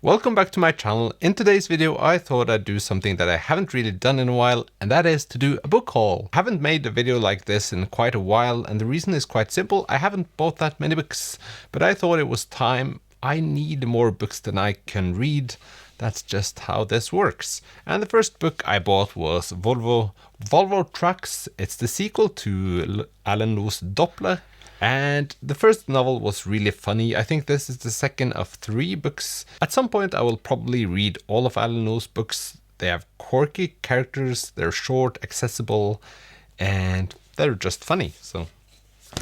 Welcome back to my channel. In today's video I thought I'd do something that I haven't really done in a while, and that is to do a book haul. I haven't made a video like this in quite a while, and the reason is quite simple. I haven't bought that many books, but I thought it was time. I need more books than I can read. That's just how this works. And the first book I bought was Volvo Trucks. It's the sequel to Alan Lew's Doppler. And the first novel was really funny. I think this is the second of 3 books. At some point I will probably read all of Alan Lew's books. They have quirky characters, they're short, accessible, and they're just funny. So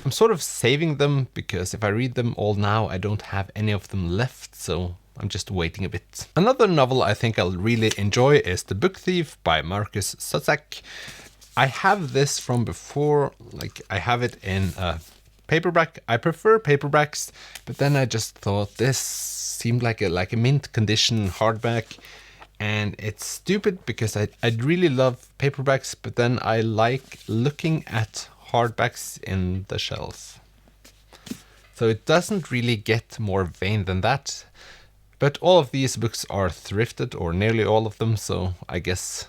I'm sort of saving them because if I read them all now, I don't have any of them left. So I'm just waiting a bit. Another novel I think I'll really enjoy is The Book Thief by Marcus Zusak. I have this from before, like I have it in a paperback. I prefer paperbacks, but then I just thought this seemed like a mint condition hardback, and it's stupid because I really love paperbacks, but then I like looking at hardbacks in the shelf. So it doesn't really get more vain than that. But all of these books are thrifted, or nearly all of them, so I guess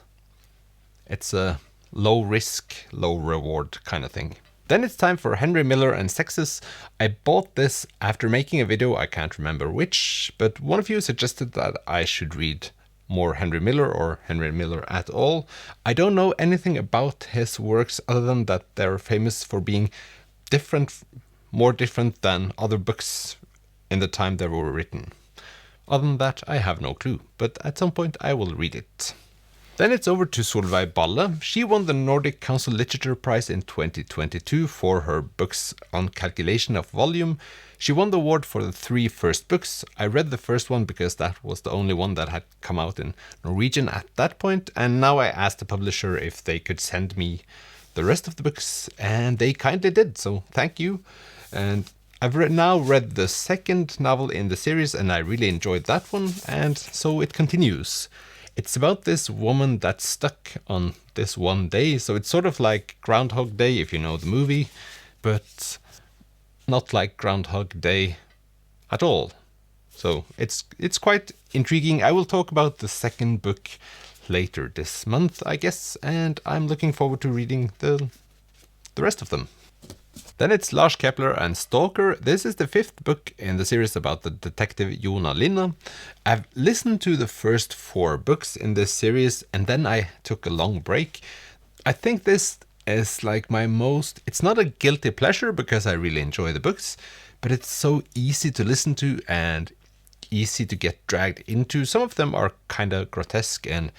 it's a low risk, low reward kind of thing. Then it's time for Henry Miller and Sexes. I bought this after making a video, I can't remember which, but one of you suggested that I should read more Henry Miller or Henry Miller at all. I don't know anything about his works other than that they're famous for being different, more different than other books in the time they were written. Other than that, I have no clue, but at some point I will read it. Then it's over to Solveig Balle. She won the Nordic Council Literature Prize in 2022 for her books on calculation of volume. She won the award for the 3 first books. I read the first one because that was the only one that had come out in Norwegian at that point, and now I asked the publisher if they could send me the rest of the books, and they kindly did, so thank you. And I've now read the second novel in the series, and I really enjoyed that one, and so it continues. It's about this woman that's stuck on this one day, so it's sort of like Groundhog Day if you know the movie, but not like Groundhog Day at all. So it's quite intriguing. I will talk about the second book later this month, I guess, and I'm looking forward to reading the rest of them. Then it's Lars Kepler and Stalker. This is the 5th book in the series about the detective Jona Linna. I've listened to the first 4 books in this series, and then I took a long break. I think this is like my most... It's not a guilty pleasure because I really enjoy the books, but it's so easy to listen to and easy to get dragged into. Some of them are kind of grotesque and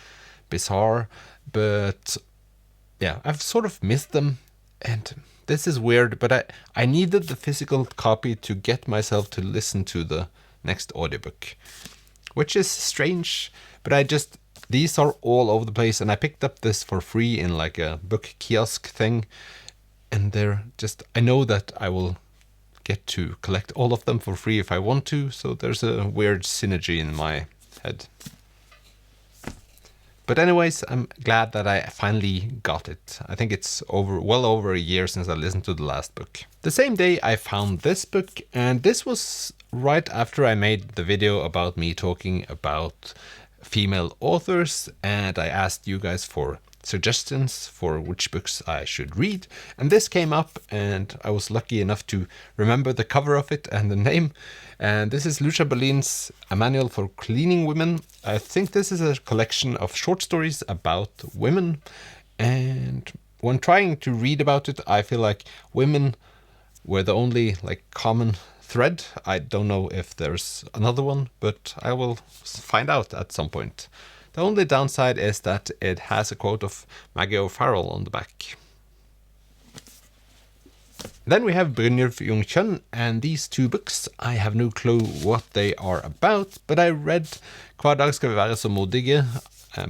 bizarre, but yeah, I've sort of missed them, and this is weird, but I needed the physical copy to get myself to listen to the next audiobook, which is strange, but these are all over the place, and I picked up this for free in like a book kiosk thing, and I know that I will get to collect all of them for free if I want to, so there's a weird synergy in my head. But anyways, I'm glad that I finally got it. I think it's well over a year since I listened to the last book. The same day I found this book, and this was right after I made the video about me talking about female authors, and I asked you guys for suggestions for which books I should read, and this came up, and I was lucky enough to remember the cover of it and the name. And this is Lucia Berlin's A Manual for Cleaning Women. I think this is a collection of short stories about women, and when trying to read about it, I feel like women were the only like common thread. I don't know if there's another one, but I will find out at some point. The only downside is that it has a quote of Maggie O'Farrell on the back. Then we have Brynjulf Jungkjønn, and these 2 books, I have no clue what they are about, but I read Hver dag skal vi være så modige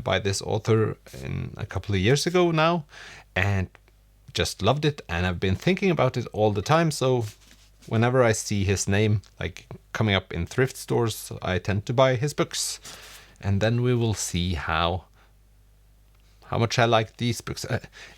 by this author a couple of years ago now, and just loved it, and I've been thinking about it all the time, so whenever I see his name like coming up in thrift stores, I tend to buy his books. And then we will see how much I like these books.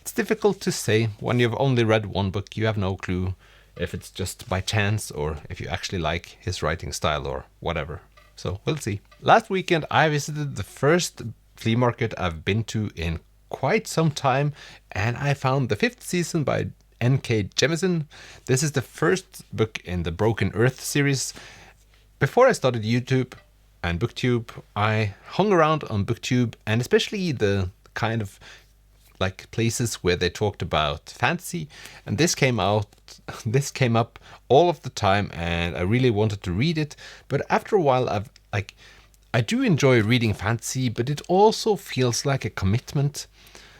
It's difficult to say. When you've only read one book, you have no clue if it's just by chance or if you actually like his writing style or whatever. So we'll see. Last weekend I visited the first flea market I've been to in quite some time, and I found the 5th season by N.K. Jemisin. This is the first book in the Broken Earth series. Before I started YouTube and BookTube, I hung around on BookTube, and especially the kind of like places where they talked about fantasy, and this came up all of the time, and I really wanted to read it. But after a while I do enjoy reading fantasy, but it also feels like a commitment.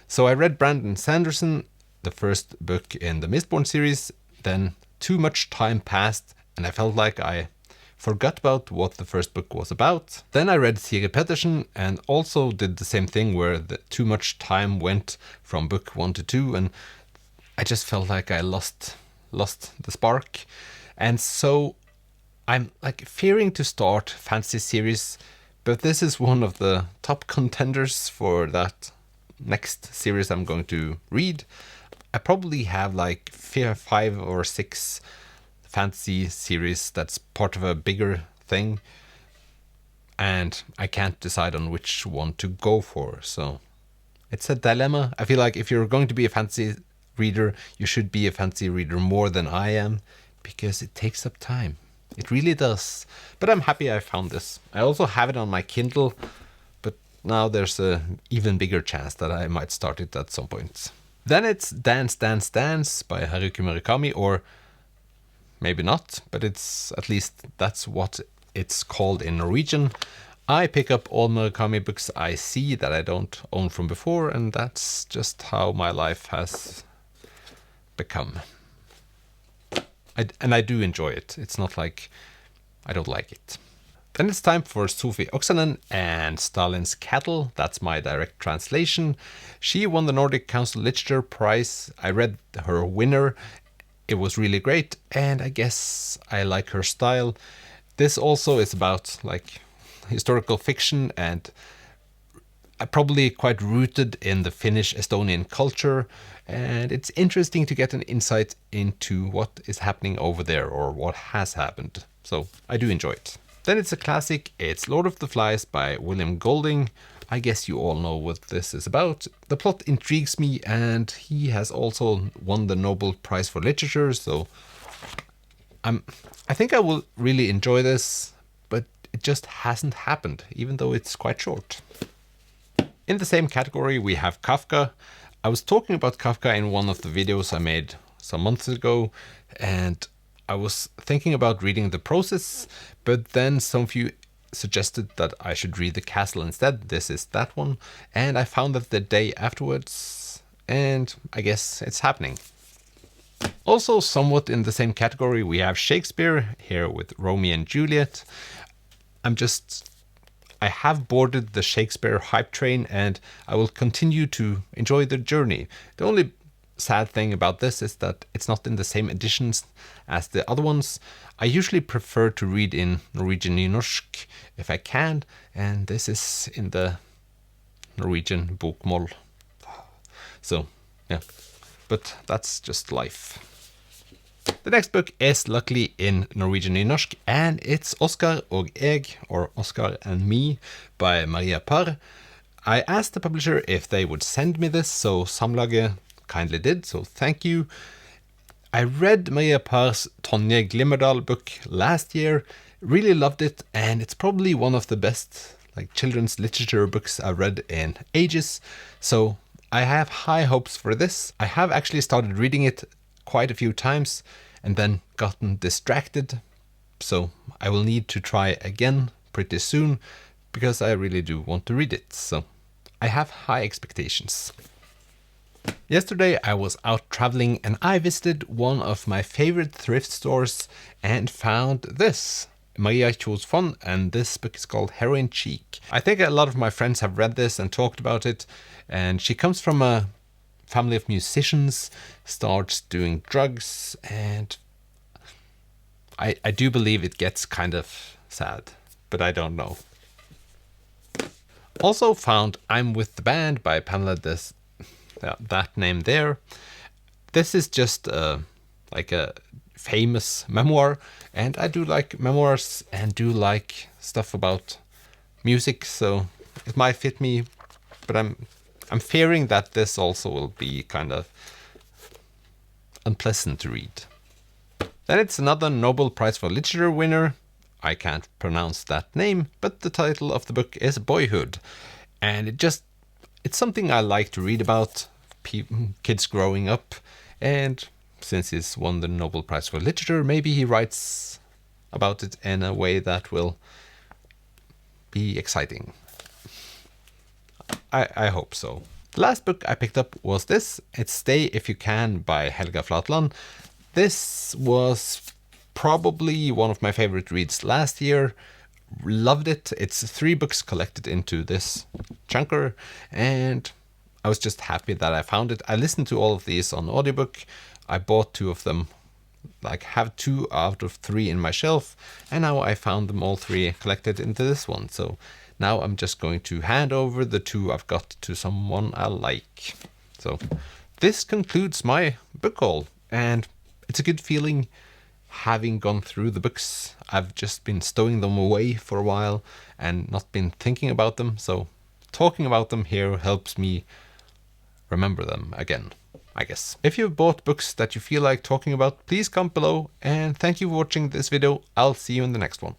So I read Brandon Sanderson, the first book in the Mistborn series, then too much time passed and I felt like I forgot about what the first book was about. Then I read Sigrid Pettersen and also did the same thing where too much time went from book 1 to 2, and I just felt like I lost the spark. And so I'm like fearing to start fantasy series, but this is one of the top contenders for that next series I'm going to read. I probably have like 5 or 6 fantasy series that's part of a bigger thing, and I can't decide on which one to go for. So it's a dilemma. I feel like if you're going to be a fantasy reader, you should be a fantasy reader more than I am, because it takes up time. It really does. But I'm happy I found this. I also have it on my Kindle, but now there's an even bigger chance that I might start it at some point. Then it's Dance, Dance, Dance by Haruki Murakami, or maybe not, but it's at least that's what it's called in Norwegian. I pick up all Murakami books I see that I don't own from before, and that's just how my life has become. I do enjoy it. It's not like I don't like it. Then it's time for Sophie Oksanen and Stalin's Cattle. That's my direct translation. She won the Nordic Council Literature Prize. I read her winner. It was really great, and I guess I like her style. This also is about like historical fiction, and probably quite rooted in the Finnish-Estonian culture, and it's interesting to get an insight into what is happening over there, or what has happened. So I do enjoy it. Then it's a classic. It's Lord of the Flies by William Golding. I guess you all know what this is about. The plot intrigues me, and he has also won the Nobel Prize for Literature, so I think I will really enjoy this, but it just hasn't happened, even though it's quite short. In the same category, we have Kafka. I was talking about Kafka in one of the videos I made some months ago, and I was thinking about reading The Process, but then some of you suggested that I should read The Castle instead. This is that one, and I found that the day afterwards, and I guess it's happening. Also, somewhat in the same category, we have Shakespeare here with Romeo and Juliet. I have boarded the Shakespeare hype train, and I will continue to enjoy the journey. The only sad thing about this is that it's not in the same editions as the other ones. I usually prefer to read in Norwegian nynorsk if I can, and this is in the Norwegian bokmål. So, yeah, but that's just life. The next book is luckily in Norwegian nynorsk, and it's Oskar og jeg, or Oskar and Me, by Maria Parr. I asked the publisher if they would send me this, so Samlaget kindly did, so thank you. I read Maria Parr's Tonje Glimmerdal book last year, really loved it, and it's probably one of the best children's literature books I've read in ages, so I have high hopes for this. I have actually started reading it quite a few times and then gotten distracted, so I will need to try again pretty soon because I really do want to read it, so I have high expectations. Yesterday I was out traveling and I visited one of my favorite thrift stores and found this, Maria Kjos Fond, and this book is called Heroin Chic. I think a lot of my friends have read this and talked about it, and she comes from a family of musicians, starts doing drugs, and I do believe it gets kind of sad, but I don't know. Also found I'm With the Band by Pamela that name there. This is just like a famous memoir, and I do like memoirs and do like stuff about music, so it might fit me, but I'm fearing that this also will be kind of unpleasant to read. Then it's another Nobel Prize for Literature winner. I can't pronounce that name, but the title of the book is Boyhood. And it's something I like to read about, kids growing up. And since he's won the Nobel Prize for Literature, maybe he writes about it in a way that will be exciting. I hope so. The last book I picked up was this. It's Stay If You Can by Helga Flatland. This was probably one of my favorite reads last year. Loved it. It's 3 books collected into this chunker, and I was just happy that I found it. I listened to all of these on audiobook. I bought 2 of them, like have 2 out of 3 in my shelf, and now I found them all 3 collected into this one. So now I'm just going to hand over the 2 I've got to someone I like. So this concludes my book haul, and it's a good feeling having gone through the books. I've just been stowing them away for a while and not been thinking about them, so talking about them here helps me remember them again, I guess. If you've bought books that you feel like talking about, please comment below, and thank you for watching this video. I'll see you in the next one.